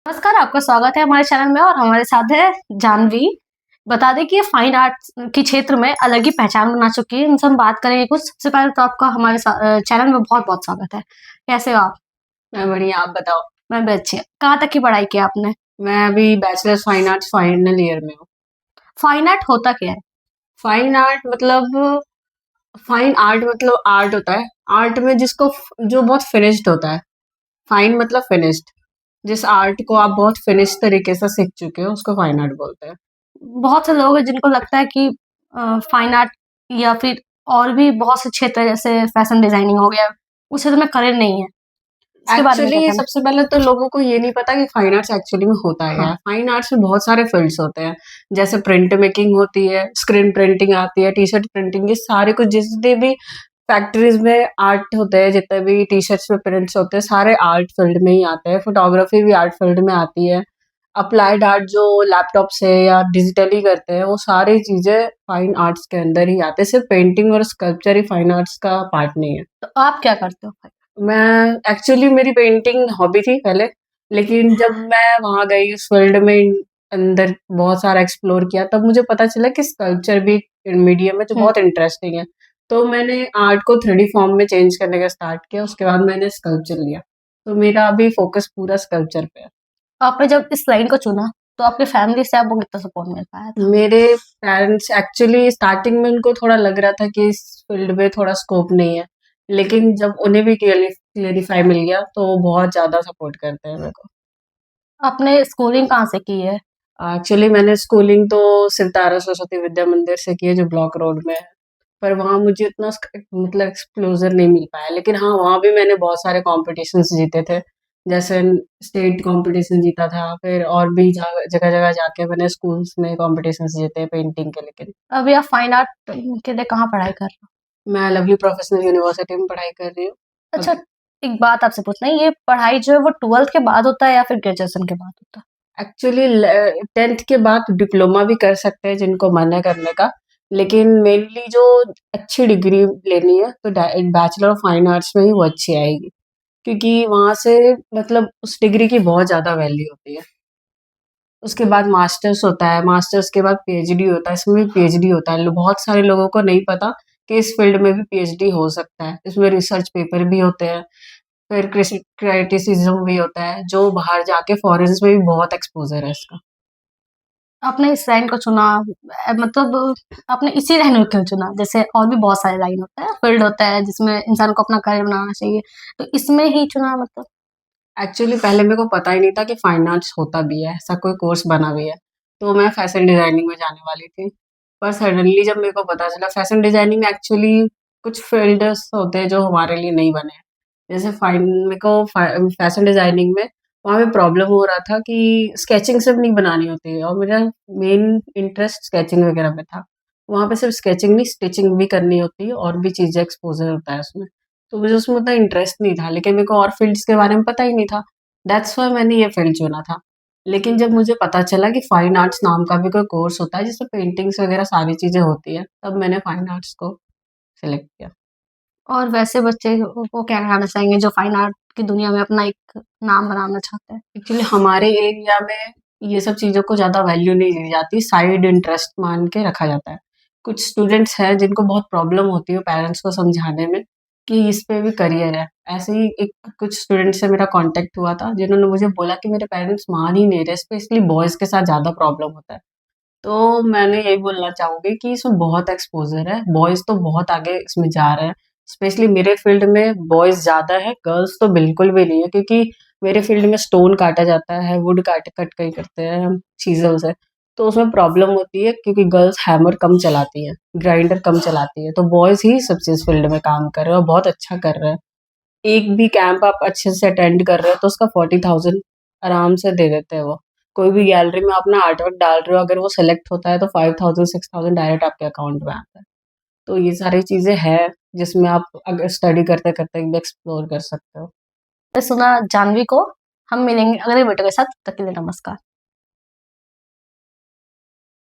नमस्कार, आपका स्वागत है हमारे चैनल में और हमारे साथ है जानवी। बता दें कि ये फाइन आर्ट्स के क्षेत्र में अलग ही पहचान बना चुकी है। इनसे हम बात करेंगे कुछ। सबसे पहले तो आपका हमारे चैनल में बहुत-बहुत स्वागत है। कैसे हो आप? मैं बढ़िया, आप बताओ। मैं भी अच्छी हूँ। कहाँ तक की पढ़ाई की आपने? मैं अभी bachelors fine arts final year में हूँ। फाइन आर्ट होता क्या है? फाइन आर्ट मतलब फाइन आर्ट मतलब आर्ट होता है। आर्ट में जो बहुत फिनिश्ड होता है। फाइन मतलब फिनिश्ड। जिस आर्ट को आप बहुत फिनिश तरीके से सीख चुके हो उसको फाइन आर्ट बोलते हैं। बहुत से लोग हैं जिनको लगता है कि फाइन आर्ट या फिर और भी बहुत से क्षेत्र हैं, जैसे फैशन डिजाइनिंग हो गया, उस क्षेत्र में करियर नहीं है। इसके बारे में क्या एक्चुअली कहना है? सबसे पहले तो लोगों को ये नहीं पता कि फाइन आर्ट्स एक्चुअली में होता है क्या है। फाइन आर्ट्स में बहुत सारे फील्ड्स होते हैं, जैसे प्रिंट मेकिंग होती है, स्क्रीन प्रिंटिंग आती है, टी शर्ट प्रिंटिंग, ये सारे कुछ जितने भी फैक्ट्रीज में आर्ट होते हैं, जितने भी टी शर्ट्स पे प्रिंट्स होते हैं, सारे आर्ट फील्ड में ही आते हैं। फोटोग्राफी भी आर्ट फील्ड में आती है। अप्लाइड आर्ट जो लैपटॉप से या डिजिटली करते हैं, वो सारी चीजें फाइन आर्ट्स के अंदर ही आते हैं। सिर्फ पेंटिंग और स्कल्पचर ही फाइन आर्ट्स का पार्ट नहीं है। तो आप क्या करते हो? मैं एक्चुअली मेरी पेंटिंग हॉबी थी पहले, लेकिन जब मैं वहाँ गई उस फील्ड में अंदर बहुत सारा एक्सप्लोर किया, तब मुझे पता चला कि स्कल्पचर भी मीडियम है जो बहुत इंटरेस्टिंग है। तो मैंने आर्ट को 3D फॉर्म में चेंज करने का स्टार्ट किया, उसके बाद मैंने स्कल्पचर लिया। तो मेरा अभी फोकस पूरा स्कल्पचर पे है। आपने जब इस लाइन को चुना, तो आपकी फैमिली से आपको कितना सपोर्ट मिल पाया था? मेरे पेरेंट्स एक्चुअली स्टार्टिंग में उनको थोड़ा लग रहा था कि इस फील्ड में थोड़ा स्कोप नहीं है, लेकिन जब उन्हें भी क्लियरिफाई मिल गया तो वो बहुत ज़्यादा सपोर्ट करते हैं मेरे को। आपने स्कूलिंग कहाँ से की है? एक्चुअली मैंने स्कूलिंग तो सितारा सरस्वती विद्या मंदिर से की है, जो ब्लॉक रोड में है। पर वहाँ मुझे उतना मतलब एक्सपोज़र नहीं मिल पाया, लेकिन हाँ, वहाँ भी मैंने बहुत सारे कॉम्पिटिशन्स जीते थे। जैसे स्टेट कॉम्पिटिशन जीता था, फिर और भी जगह-जगह जाके मैंने स्कूल्स में कॉम्पिटिशन्स जीते हैं पेंटिंग के लेकिन। अभी आप फाइन आर्ट के लिए कहाँ पढ़ाई कर रहे हो? मैं लवली प्रोफेशनल यूनिवर्सिटी में पढ़ाई कर रही हूँ। अच्छा, अभी एक बात आपसे पूछना है, ये पढ़ाई जो है वो 12th के बाद होता है या फिर ग्रेजुएशन के बाद होता है? एक्चुअली 10th के बाद डिप्लोमा भी कर सकते हैं जिनको मन है करने का, लेकिन मेनली जो अच्छी डिग्री लेनी है तो बैचलर ऑफ फाइन आर्ट्स में ही वो अच्छी आएगी, क्योंकि वहाँ से मतलब उस डिग्री की बहुत ज़्यादा वैल्यू होती है। उसके बाद मास्टर्स होता है, मास्टर्स के बाद पीएचडी होता है, इसमें भी पीएचडी होता है। बहुत सारे लोगों को नहीं पता कि इस फील्ड में भी पीएचडी हो सकता है। इसमें रिसर्च पेपर भी होते हैं, फिर क्रिटिसिज्म भी होता है, जो बाहर जाके फॉरेन्स में भी बहुत एक्सपोज़र है इसका। आपने इस लाइन को चुना, मतलब आपने इसी लाइन को क्यों चुना? जैसे और भी बहुत सारे लाइन होता है, फील्ड होता है जिसमें इंसान को अपना करियर बनाना चाहिए, तो इसमें ही चुना मतलब? एक्चुअली पहले मेरे को पता ही नहीं था कि फाइन आर्ट्स होता भी है, ऐसा कोई कोर्स बना भी है। तो मैं फैशन डिज़ाइनिंग में जाने वाली थी। पर सडनली जब मेरे को पता चला फैशन डिज़ाइनिंग में एक्चुअली कुछ फ़ील्ड्स होते हैं जो हमारे लिए नहीं बने हैं। जैसे मेरे को फैशन डिज़ाइनिंग में वहाँ पे प्रॉब्लम हो रहा था कि स्केचिंग सिर्फ़ नहीं बनानी होती है और मेरा मेन इंटरेस्ट स्केचिंग वग़ैरह में था। वहाँ पे सिर्फ़ स्केचिंग नहीं, स्टिचिंग भी करनी होती है और भी चीज़ें एक्सपोज़र होता है उसमें। तो मुझे उसमें उतना इंटरेस्ट नहीं था, लेकिन मेरे को और फ़ील्ड्स के बारे में पता ही नहीं था। दैट्स व्हाई मैंने ये फ़ील्ड चुना था। लेकिन जब मुझे पता चला कि फाइन आर्ट्स नाम का भी कोई कोर्स होता है जिसमें पेंटिंग्स वग़ैरह सारी चीज़ें होती हैं, तब मैंने फाइन आर्ट्स को सेलेक्ट किया। और वैसे बच्चे को क्या कहना चाहेंगे जो फाइन आर्ट की दुनिया में अपना एक नाम बनाना चाहते हैं? एक्चुअली हमारे एरिया में ये सब चीज़ों को ज़्यादा वैल्यू नहीं दी जाती, साइड इंटरेस्ट मान के रखा जाता है। कुछ स्टूडेंट्स हैं जिनको बहुत प्रॉब्लम होती है पेरेंट्स को समझाने में कि इस पे भी करियर है। ऐसे ही एक कुछ स्टूडेंट से मेरा कॉन्टैक्ट हुआ था जिन्होंने मुझे बोला कि मेरे पेरेंट्स मान ही नहीं रहे, स्पेशली बॉयज़ के साथ ज़्यादा प्रॉब्लम होता है। तो मैंने यही बोलना चाहूँगी कि इसमें बहुत एक्सपोज़र है, बॉयज़ तो बहुत आगे इसमें जा रहे हैं। स्पेशली मेरे फ़ील्ड में बॉयज़ ज़्यादा है, गर्ल्स तो बिल्कुल भी नहीं है, क्योंकि मेरे फ़ील्ड में स्टोन काटा जाता है, वुड कट कई करते हैं हम चीज़ों से। तो उसमें प्रॉब्लम होती है क्योंकि गर्ल्स हैमर कम चलाती हैं, ग्राइंडर कम चलाती हैं, तो बॉयज़ ही सबसे इस फ़ील्ड में काम कर रहे हैं और बहुत अच्छा कर रहे हैं। एक भी कैंप आप अच्छे से अटेंड कर रहे हो तो उसका 40,000 आराम से दे देते हैं वो। कोई भी गैलरी में अपना आर्ट वर्क डाल रहे हो, अगर वो सेलेक्ट होता है तो 5,000 6,000 डायरेक्ट आपके अकाउंट में आता है। तो ये सारी चीज़ें हैं जिसमें आप अगर स्टडी करते-करते भी एक्सप्लोर कर सकते हो। मैं सुना जानवी को। हम मिलेंगे अगले वीडियो के साथ, तब तक के लिए नमस्कार।